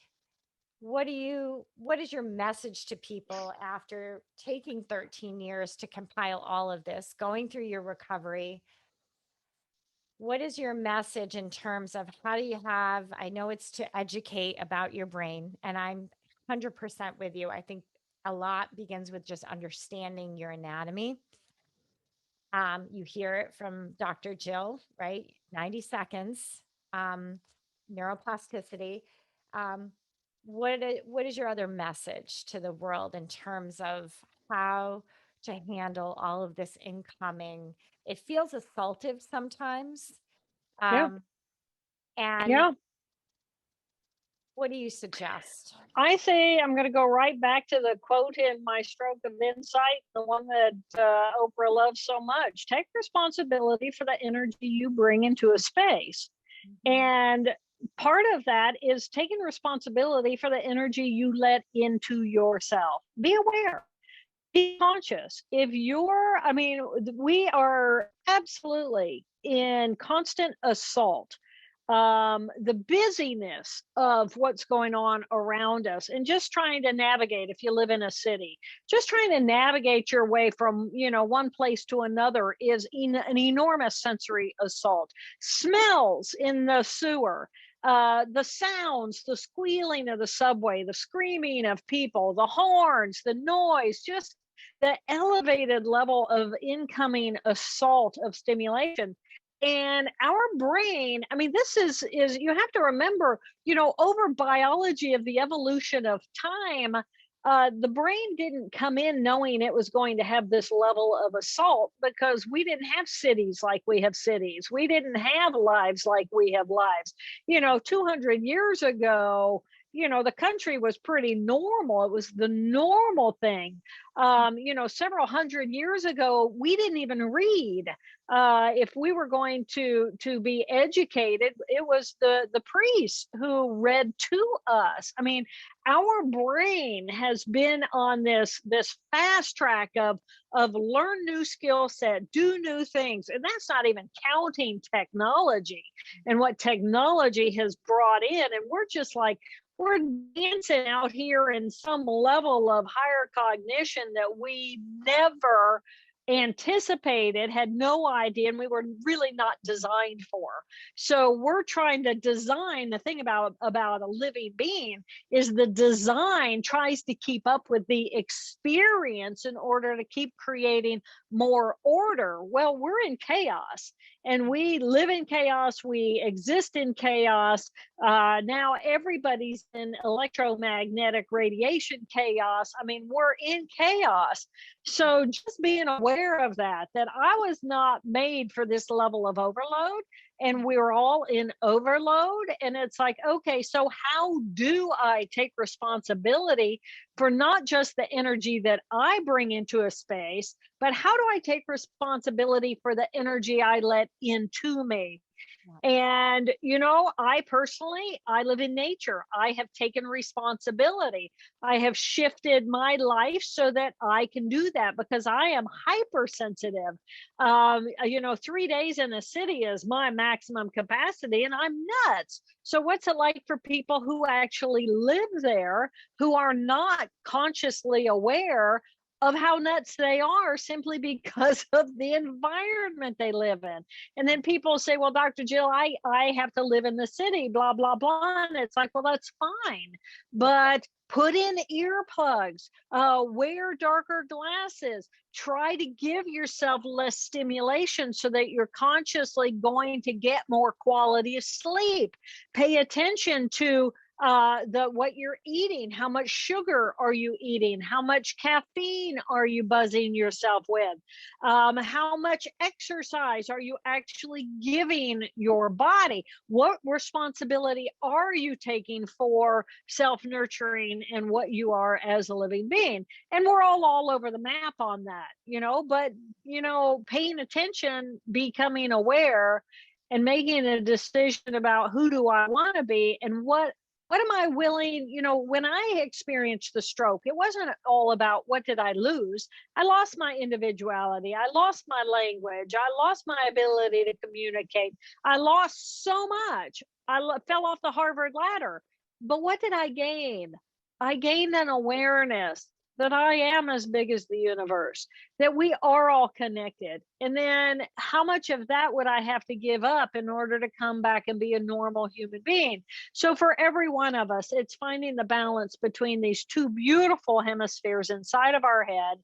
what is your message to people after taking 13 years to compile all of this, going through your recovery? What is your message in terms of how do you have, I know it's to educate about your brain, and I'm 100% with you. I think a lot begins with just understanding your anatomy. You hear it from Dr. Jill, right? 90 seconds, um, neuroplasticity. Um, what is your other message to the world in terms of how to handle all of this incoming? It feels assaultive sometimes. Yeah. Um, and Yeah. what do you suggest? I say I'm going to go right back to the quote in my Stroke of Insight, the one that Oprah loves so much. Take responsibility for the energy you bring into a space. Mhm. And part of that is taking responsibility for the energy you let into yourself. Be aware, be conscious. We are absolutely in constant assault the busyness of what's going on around us, and just trying to navigate. If you live in a city, just trying to navigate your way from, one place to another is an enormous sensory assault. Smells in the sewer, the sounds, the squealing of the subway, the screaming of people, the horns, the noise, just the elevated level of incoming assault of stimulation. And our brain, I mean, this is you have to remember, over biology of the evolution of time, the brain didn't come in knowing it was going to have this level of assault, because we didn't have cities like we have cities. We didn't have lives like we have lives. 200 years ago, the country was pretty normal. It was the normal thing. Several hundred years ago, we didn't even read. If we were going to be educated, it was the priest who read to us. I mean, our brain has been on this fast track of learn new skill set, do new things, and that's not even counting technology and what technology has brought in. And we're just like, we're dancing out here in some level of higher cognition that we never anticipated, had no idea, and we were really not designed for. So we're trying to design. The thing about a living being is the design tries to keep up with the experience in order to keep creating more order. Well, we're in chaos, and we live in chaos, we exist in chaos. Now everybody's in electromagnetic radiation chaos. I mean, we're in chaos. So just being aware of that I was not made for this level of overload, and we're all in overload. And it's like, okay, so how do I take responsibility for not just the energy that I bring into a space, but how do I take responsibility for the energy I let into me? And, I personally, I live in nature. I have taken responsibility. I have shifted my life so that I can do that, because I am hypersensitive. 3 days in a city is my maximum capacity, and I'm nuts. So what's it like for people who actually live there, who are not consciously aware of how nuts they are, simply because of the environment they live in? And then people say, well, Dr. Jill, I have to live in the city, blah, blah, blah. And it's like, well, that's fine. But put in earplugs, wear darker glasses, try to give yourself less stimulation so that you're consciously going to get more quality of sleep. Pay attention to what you're eating. How much sugar are you eating? How much caffeine are you buzzing yourself with? How much exercise are you actually giving your body? What responsibility are you taking for self-nurturing and what you are as a living being? And we're all over the map on that, but paying attention, becoming aware, and making a decision about who do I want to be, and what am I willing? When I experienced the stroke, it wasn't all about what did I lose. I lost my individuality. I lost my language. I lost my ability to communicate. I lost so much. Fell off the Harvard ladder. But what did I gain? I gained an awareness that I am as big as the universe, that we are all connected. And then how much of that would I have to give up in order to come back and be a normal human being? So for every one of us, it's finding the balance between these two beautiful hemispheres inside of our head,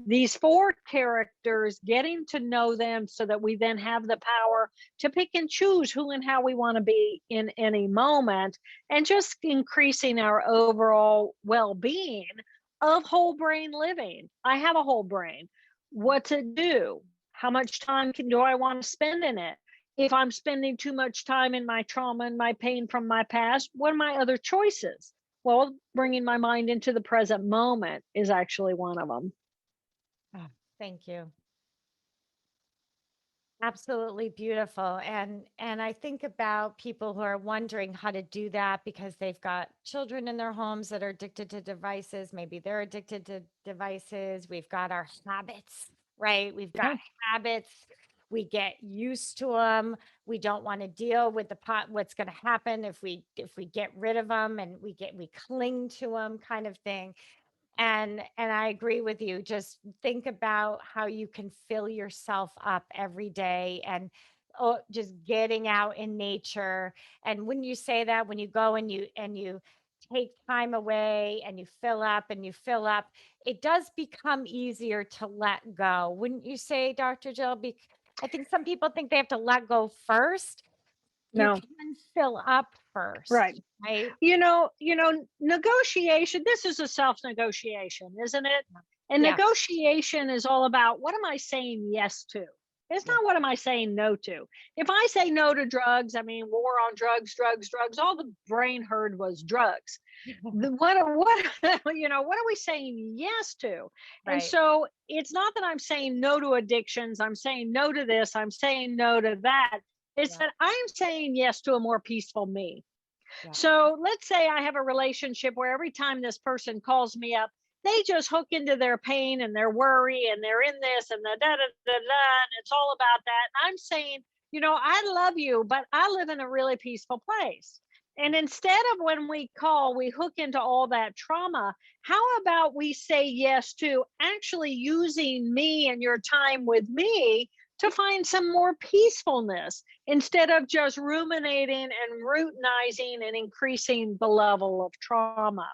these four characters, getting to know them so that we then have the power to pick and choose who and how we want to be in any moment, and just increasing our overall well-being of whole brain living. I have a whole brain. What's it do? How much time do I want to spend in it? If I'm spending too much time in my trauma and my pain from my past, what are my other choices? Well, bringing my mind into the present moment is actually one of them. Oh, thank you. Absolutely beautiful. And I think about people who are wondering how to do that because they've got children in their homes that are addicted to devices. Maybe they're addicted to devices. We've got our habits, right? We've got Yeah. habits. we get used to them. We don't want to deal with what's going to happen if we get rid of them, and we cling to them, kind of thing. And I agree with you. Just think about how you can fill yourself up every day, and just getting out in nature. And when you say that, when you go and you take time away and you fill up and you fill up, it does become easier to let go. Wouldn't you say, Dr. Jill? I think some people think they have to let go first. You No, can fill up right. first, right? Negotiation, this is a self-negotiation, isn't it? And Yeah. negotiation is all about, what am I saying yes to? It's Yeah. not what am I saying no to. If I say no to drugs, I mean, war on drugs, drugs, drugs, all the brain heard was drugs. What what are we saying yes to? And Right. so it's not that I'm saying no to addictions, I'm saying no to this, I'm saying no to that. It's Yeah. that I'm saying yes to a more peaceful me. Yeah. So let's say I have a relationship where every time this person calls me up, they just hook into their pain and their worry, and they're in this and the da da da da, and it's all about that. And I'm saying, I love you, but I live in a really peaceful place. And instead of, when we call, we hook into all that trauma, how about we say yes to actually using me and your time with me to find some more peacefulness, instead of just ruminating and routinizing and increasing the level of trauma.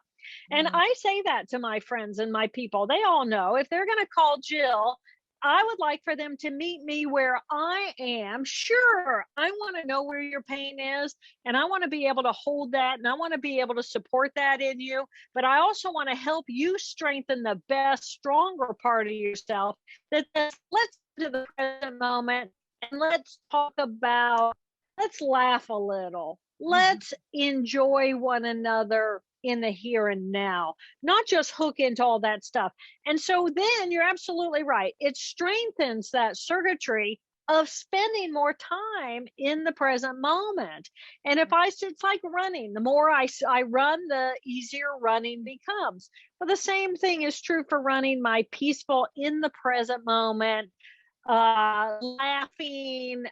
And Mm. I say that to my friends and my people. They all know, if they're going to call Jill, I would like for them to meet me where I am. Sure, I want to know where your pain is, and I want to be able to hold that, and I want to be able to support that in you. But I also want to help you strengthen the best, stronger part of yourself. That says, let's to the present moment, and let's talk about, let's laugh a little, Mhm. let's enjoy one another in the here and now, not just hook into all that stuff. And so then you're absolutely right, it strengthens that circuitry of spending more time in the present moment. And if it's like running, the more I run, the easier running becomes. But the same thing is true for running my peaceful, in the present moment, laughing,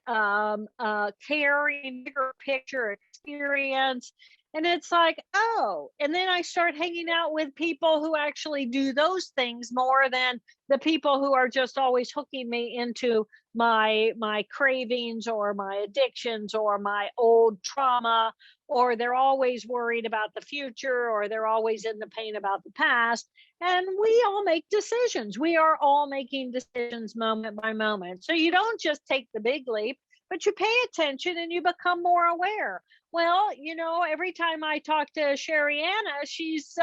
carrying bigger picture experience. And it's like, oh, and then I start hanging out with people who actually do those things more than the people who are just always hooking me into my cravings or my addictions or my old trauma, or they're always worried about the future, or they're always in the pain about the past. And we all make decisions. We are all making decisions moment by moment. So you don't just take the big leap, but you pay attention and you become more aware. Well, every time I talk to Sherianna, she's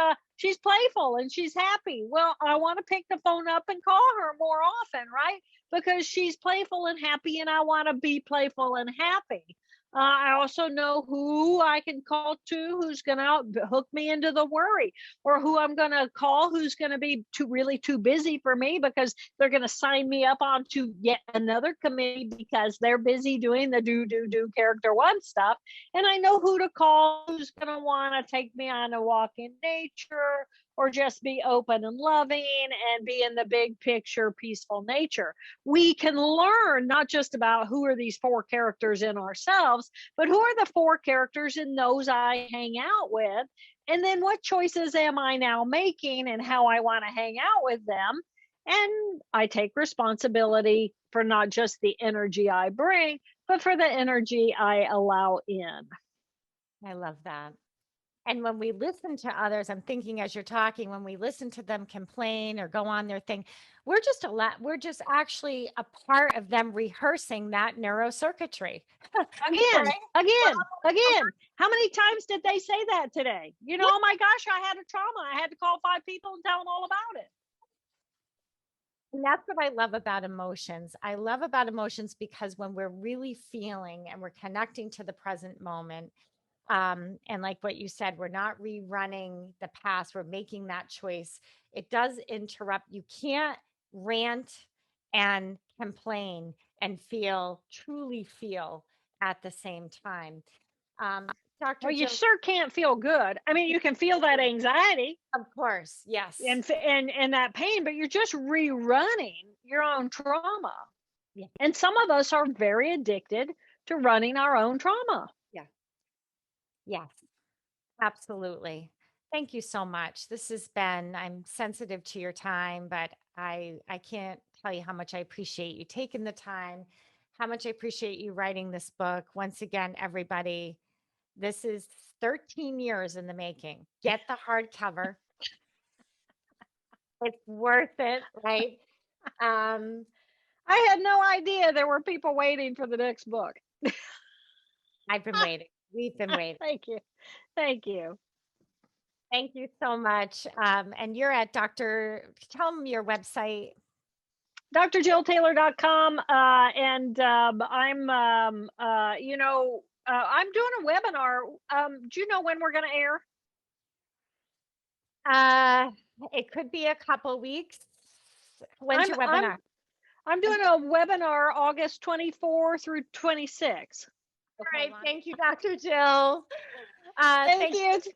playful and she's happy. Well, I want to pick the phone up and call her more often, right? Because she's playful and happy, and I want to be playful and happy. I also know who I can call to, who's going to hook me into the worry, or who I'm going to call who's going to be really too busy for me, because they're going to sign me up onto yet another committee because they're busy doing the do character one stuff. And I know who to call, who's going to want to take me on a walk in nature, or just be open and loving and be in the big picture, peaceful nature. We can learn not just about who are these four characters in ourselves, but who are the four characters in those I hang out with. And then what choices am I now making, and how I want to hang out with them. And I take responsibility for not just the energy I bring, but for the energy I allow in. I love that. And when we listen to others, I'm thinking as you're talking, when we listen to them complain or go on their thing, we're just actually a part of them rehearsing that neurocircuitry. Again, Right? We're again, all- again. How many times did they say that today? Yeah. Oh my gosh, I had a trauma. I had to call 5 people and tell them all about it. And that's what I love about emotions. I love about emotions because when we're really feeling and we're connecting to the present moment, and like what you said, we're not rerunning the past, we're making that choice. It does interrupt. You can't rant and complain and truly feel at the same time. um, Dr. Well, you Jill, sure can't feel good. I mean, you can feel that anxiety of course, yes. and that pain, but you're just rerunning your own trauma. Yeah. And some of us are very addicted to running our own trauma. Yeah. Yes. Absolutely. Thank you so much. This has been, I'm sensitive to your time, but I can't tell you how much I appreciate you taking the time, how much I appreciate you writing this book. Once again, everybody, this is 13 years in the making. Get the hardcover. It's worth it, right? Um, I had no idea there were people waiting for the next book. I've been waiting. We've been waiting. Thank you. Thank you. Thank you so much. And you're at tell them your website. drjilltaylor.com. And I'm doing a webinar. Do you know when we're going to air? It could be a couple weeks. When's your I'm webinar? I'm doing a webinar August 24 through 26. All right. Thank you, Dr. Jill. Thank you. It's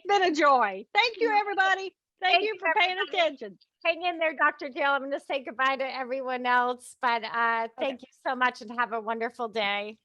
been a joy. Thank you, everybody. Thank you for paying attention. Hang in there, Dr. Jill. I'm going to say goodbye to everyone else, but thank you so much and have a wonderful day.